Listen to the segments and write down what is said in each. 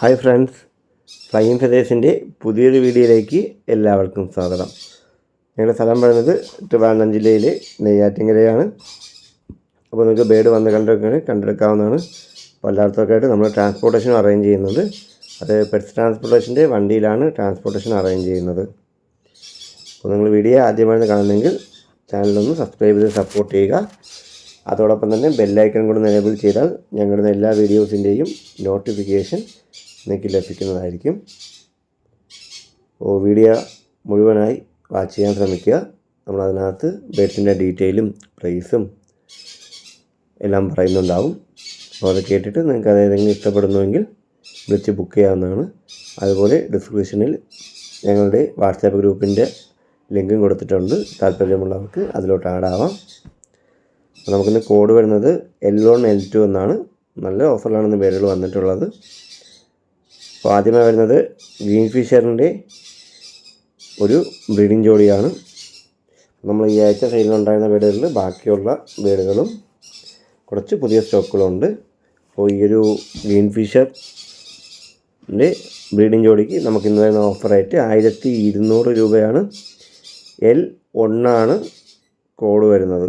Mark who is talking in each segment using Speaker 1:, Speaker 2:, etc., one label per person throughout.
Speaker 1: Hi friends, flying ഫെദേഴ്സിൻ്റെ പുതിയൊരു വീഡിയോയിലേക്ക് എല്ലാവർക്കും സ്വാഗതം. ഞങ്ങളുടെ സ്ഥലം പറയുന്നത് ട്രിവാൻഡ്രം ജില്ലയിലെ നെയ്യാറ്റിൻകരയാണ്. അപ്പോൾ നിങ്ങൾക്ക് ബേഡ് വന്ന് കണ്ടെടുക്കാവുന്നതാണ്. അപ്പോൾ എല്ലായിടത്തൊക്കെയായിട്ട് നമ്മൾ ട്രാൻസ്പോർട്ടേഷൻ അറേഞ്ച് ചെയ്യുന്നുണ്ട്. അത് പെറ്റ്സ് ട്രാൻസ്പോർട്ടേഷൻ്റെ വണ്ടിയിലാണ് ട്രാൻസ്പോർട്ടേഷൻ അറേഞ്ച് ചെയ്യുന്നത്. അപ്പോൾ നിങ്ങൾ വീഡിയോ ആദ്യമായിട്ട് കാണുന്നെങ്കിൽ ചാനലൊന്ന് സബ്സ്ക്രൈബ് ചെയ്ത് സപ്പോർട്ട് ചെയ്യുക. അതോടൊപ്പം തന്നെ ബെല്ലൈക്കൺ കൂടെ എനേബിൾ ചെയ്താൽ ഞങ്ങളുടെ എല്ലാ വീഡിയോസിൻ്റെയും നോട്ടിഫിക്കേഷൻ നിങ്ങൾക്ക് ലഭിക്കുന്നതായിരിക്കും. വീഡിയോ മുഴുവനായി വാച്ച് ചെയ്യാൻ ശ്രമിക്കുക. നമ്മളതിനകത്ത് ബേഡ്സിൻ്റെ ഡീറ്റെയിലും പ്രൈസും എല്ലാം പറയുന്നുണ്ടാവും. അപ്പോൾ അത് കേട്ടിട്ട് നിങ്ങൾക്ക് അതേതെങ്കിലും ഇഷ്ടപ്പെടുന്നുവെങ്കിൽ വിളിച്ച് ബുക്ക് ചെയ്യാവുന്നതാണ്. അതുപോലെ ഡിസ്ക്രിപ്ഷനിൽ ഞങ്ങളുടെ വാട്സാപ്പ് ഗ്രൂപ്പിൻ്റെ ലിങ്കും കൊടുത്തിട്ടുണ്ട്. താല്പര്യമുള്ളവർക്ക് അതിലോട്ട് ആഡ് ആവാം. അപ്പോൾ നമുക്കിന്ന് കോഡ് വരുന്നത് L1 L2 എന്നാണ്. നല്ല ഓഫറിലാണെന്ന് ബേഡുകൾ വന്നിട്ടുള്ളത്. അപ്പോൾ ആദ്യമായി വരുന്നത് ഗ്രീൻ ഫിഷറിൻ്റെ ഒരു ബ്രീഡിംഗ് ജോഡിയാണ്. നമ്മൾ ഈ ആഴ്ച സെയിലുണ്ടായിരുന്ന ബേഡുകളിൽ ബാക്കിയുള്ള ബേഡുകളും കുറച്ച് പുതിയ സ്റ്റോക്കുകളുണ്ട്. അപ്പോൾ ഈ ഒരു ഗ്രീൻ ഫിഷറിൻ്റെ ബ്രീഡിംഗ് ജോഡിക്ക് നമുക്കിന്ന് വരുന്ന ഓഫർ റേറ്റ് 1200 രൂപയാണ്. L1 ആണ് കോഡ് വരുന്നത്.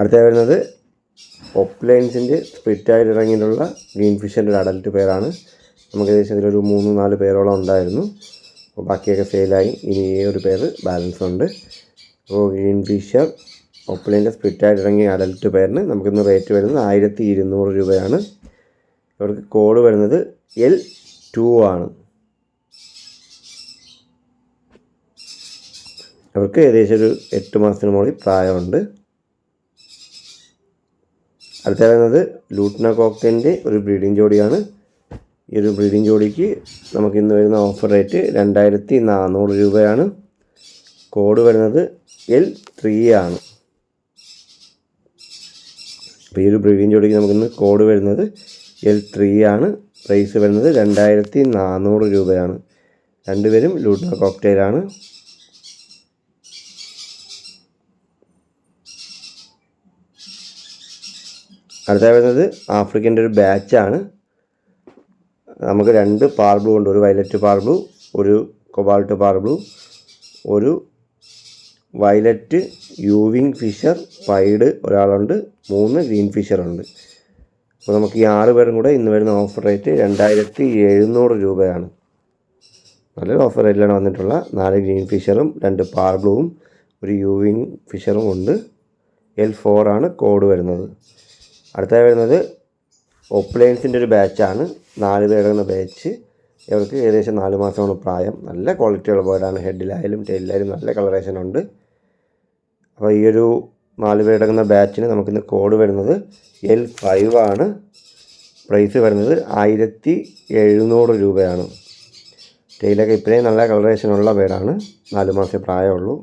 Speaker 1: അടുത്ത വരുന്നത് ഒപ്ലൈൻസിൻ്റെ സ്പ്ലിറ്റായിട്ട് ഇറങ്ങിയിട്ടുള്ള ഗ്രീൻ ഫിഷറിൻ്റെ ഒരു അഡൽട്ട് പെയറാണ്. നമുക്ക് ഏകദേശം ഇതിലൊരു 3-4 പേരോളം ഉണ്ടായിരുന്നു. അപ്പോൾ ബാക്കിയൊക്കെ സെയിലായി. ഇനി ഒരു പേര് ബാലൻസ് ഉണ്ട്. അപ്പോൾ ഗ്രീൻ ഫിഷർ ഒപ്ലൈൻ്റെ സ്പ്ലിറ്റായിട്ട് ഇറങ്ങിയ അഡൽട്ട് പെയറിന് നമുക്കിന്ന് റേറ്റ് വരുന്നത് 1200 രൂപയാണ്. ഇവർക്ക് കോഡ് വരുന്നത് L2 ആണ്. അവർക്ക് ഏകദേശം ഒരു 8 മാസത്തിന് മുകളിൽ പ്രായമുണ്ട്. അടുത്ത വരുന്നത് ലൂട്ട്ന കോക്ടെയിലിൻ്റെ ഒരു ബ്രീഡിംഗ് ജോഡിയാണ്. ഈ ഒരു ബ്രീഡിംഗ് ജോഡിക്ക് നമുക്കിന്ന് വരുന്ന ഓഫർ റേറ്റ് 2400 രൂപയാണ്. കോഡ് വരുന്നത് L3 ആണ്. അപ്പോൾ ഈ ഒരു ബ്രീഡിംഗ് ജോഡിക്ക് നമുക്കിന്ന് കോഡ് വരുന്നത് L3 ആണ്. പ്രൈസ് വരുന്നത് 2400 രൂപയാണ്. രണ്ടുപേരും ലൂട്ട്ന കോക്ടെയിലാണ്. അടുത്ത വരുന്നത് ആഫ്രിക്കൻ്റെ ഒരു ബാച്ചാണ്. നമുക്ക് 2 പാർബ്ലൂ ഉണ്ട്. ഒരു വയലറ്റ് പാർബ്ലൂ, ഒരു കൊബാൾട്ട് പാർബ്ലൂ, ഒരു വയലറ്റ് യൂവിങ് ഫിഷർ പൈഡ് ഒരാളുണ്ട്, 3 ഗ്രീൻ ഫിഷറുണ്ട്. അപ്പോൾ നമുക്ക് ഈ 6 പേരും കൂടെ ഇന്ന് വരുന്ന ഓഫർ റേറ്റ് 2700 രൂപയാണ്. നല്ലൊരു ഓഫർ റേറ്റിലാണ് വന്നിട്ടുള്ള. 4 ഗ്രീൻ ഫിഷറും 2 പാർബ്ലൂവും ഒരു യൂവിങ് ഫിഷറും ഉണ്ട്. L4 ആണ് കോഡ് വരുന്നത്. അടുത്തായി വരുന്നത് ഒപ്ലൈൻസിൻ്റെ ഒരു ബാച്ചാണ്. 4 പേരടങ്ങുന്ന ബാച്ച്. ഇവർക്ക് ഏകദേശം 4 മാസമാണ് പ്രായം. നല്ല ക്വാളിറ്റിയുള്ള ബേർഡാണ്. ഹെഡിലായാലും ടെയിലായാലും നല്ല കളറേഷൻ ഉണ്ട്. അപ്പോൾ ഈ ഒരു 4 പേരടങ്ങുന്ന ബാച്ചിന് നമുക്കിന്ന് കോഡ് വരുന്നത് L5 ആണ്. പ്രൈസ് വരുന്നത് 1700 രൂപയാണ്. ടെയിലൊക്കെ ഇത്രയും നല്ല കളറേഷനുള്ള ബേർഡാണ്. 4 മാസമേ പ്രായമുള്ളൂ.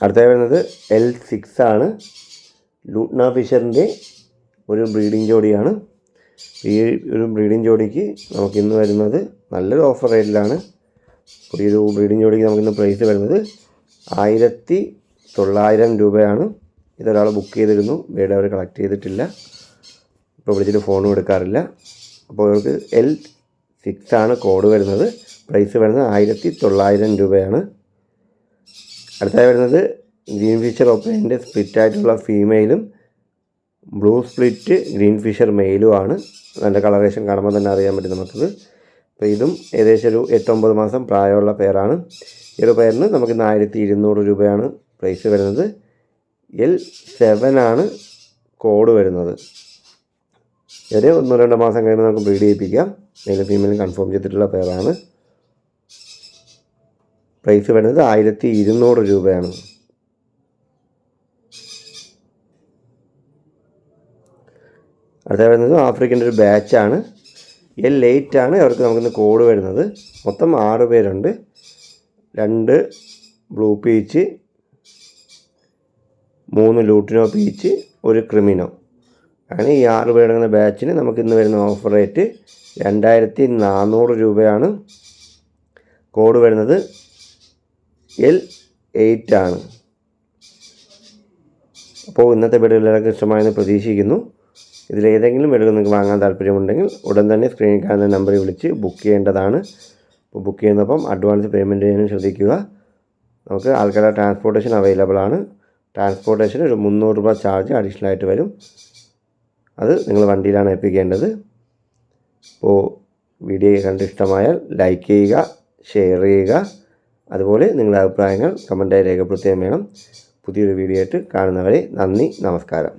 Speaker 1: അടുത്ത വരുന്നത് L6 ആണ്. ലൂട്ട്ന ഫിഷറിൻ്റെ ഒരു ബ്രീഡിംഗ് ജോഡിയാണ്. ഈ ഒരു ബ്രീഡിംഗ് ജോഡിക്ക് നമുക്കിന്ന് വരുന്നത് നല്ലൊരു ഓഫർ റേറ്റിലാണ്. ഈ ഒരു ബ്രീഡിംഗ് ജോഡിക്ക് നമുക്കിന്ന് പ്രൈസ് വരുന്നത് 1900 രൂപയാണ്. ഇതൊരാൾ ബുക്ക് ചെയ്തിരുന്നു. ബേഡ് അവർ കളക്ട് ചെയ്തിട്ടില്ല. ഇപ്പോൾ വിളിച്ചിട്ട് ഫോണും എടുക്കാറില്ല. അപ്പോൾ അവർക്ക് L6 ആണ് കോഡ് വരുന്നത്. പ്രൈസ് വരുന്നത് 1900 രൂപയാണ്. അടുത്തായി വരുന്നത് ഗ്രീൻ ഫിഷർ ഒപ്ലൈൻ്റെ സ്പ്ലിറ്റായിട്ടുള്ള ഫീമെയിലും ബ്ലൂ സ്പ്ലിറ്റ് ഗ്രീൻ ഫിഷർ മെയിലുമാണ്. നല്ല കളറേഷൻ കാണുമ്പോൾ തന്നെ അറിയാൻ പറ്റും നമുക്കത്. അപ്പോൾ ഇതും ഏകദേശം ഒരു 8-9 മാസം പ്രായമുള്ള പെയറാണ്. ഈ ഒരു പെയറിന് നമുക്കിന്ന് 1200 രൂപയാണ് പ്രൈസ് വരുന്നത്. L7 ആണ് കോഡ് വരുന്നത്. ഇവരെ 1-2 മാസം കഴിയുമ്പോൾ നമുക്ക് ബ്രീഡ് ചെയ്യിപ്പിക്കാം. മെയിലും ഫീമെയിലും കൺഫേം ചെയ്തിട്ടുള്ള പെയറാണ്. പ്രൈസ് വരുന്നത് 1200 രൂപയാണ്. അടുത്ത വരുന്നത് ആഫ്രിക്കൻ്റെ ഒരു ബാച്ചാണ്. L8 ആണ് അവർക്ക് നമുക്കിന്ന് കോഡ് വരുന്നത്. മൊത്തം 6 പേരുണ്ട്. 2 ബ്ലൂ പീച്ച്, 3 ലൂട്ടിനോ പീച്ച്, ഒരു ക്രിമിനോ. അങ്ങനെ ഈ 6 പേരടങ്ങുന്ന ബാച്ചിന് നമുക്കിന്ന് വരുന്ന ഓഫർ റേറ്റ് 2400 രൂപയാണ്. കോഡ് വരുന്നത് L 8 ആണ്. അപ്പോൾ ഇന്നത്തെ ബെഡ് എല്ലാവർക്കും ഇഷ്ടമായെന്ന് പ്രതീക്ഷിക്കുന്നു. ഇതിലേതെങ്കിലും ബെഡുകൾ നിങ്ങൾക്ക് വാങ്ങാൻ താല്പര്യമുണ്ടെങ്കിൽ ഉടൻ തന്നെ സ്ക്രീനിൽ കാണുന്ന നമ്പറിൽ വിളിച്ച് ബുക്ക് ചെയ്യേണ്ടതാണ്. അപ്പോൾ ബുക്ക് ചെയ്യുന്നപ്പം അഡ്വാൻസ് പേയ്മെൻറ്റ് ചെയ്യാനും ശ്രദ്ധിക്കുക. നമുക്ക് ആൾക്കാരുടെ ട്രാൻസ്പോർട്ടേഷൻ അവൈലബിൾ ആണ്. ട്രാൻസ്പോർട്ടേഷന് ഒരു 300 രൂപ ചാർജ് അഡീഷണൽ ആയിട്ട് വരും. അത് നിങ്ങൾ വണ്ടിയിലാണ് ഏൽപ്പിക്കേണ്ടത്. അപ്പോൾ വീഡിയോ കണ്ട് ഇഷ്ടമായാൽ ലൈക്ക് ചെയ്യുക, ഷെയർ ചെയ്യുക. അതുപോലെ നിങ്ങളുടെ അഭിപ്രായങ്ങൾ കമൻറ്റായി രേഖപ്പെടുത്തുകയും വേണം. പുതിയൊരു വീഡിയോ ആയിട്ട് കാണുന്നവരെ നന്ദി, നമസ്കാരം.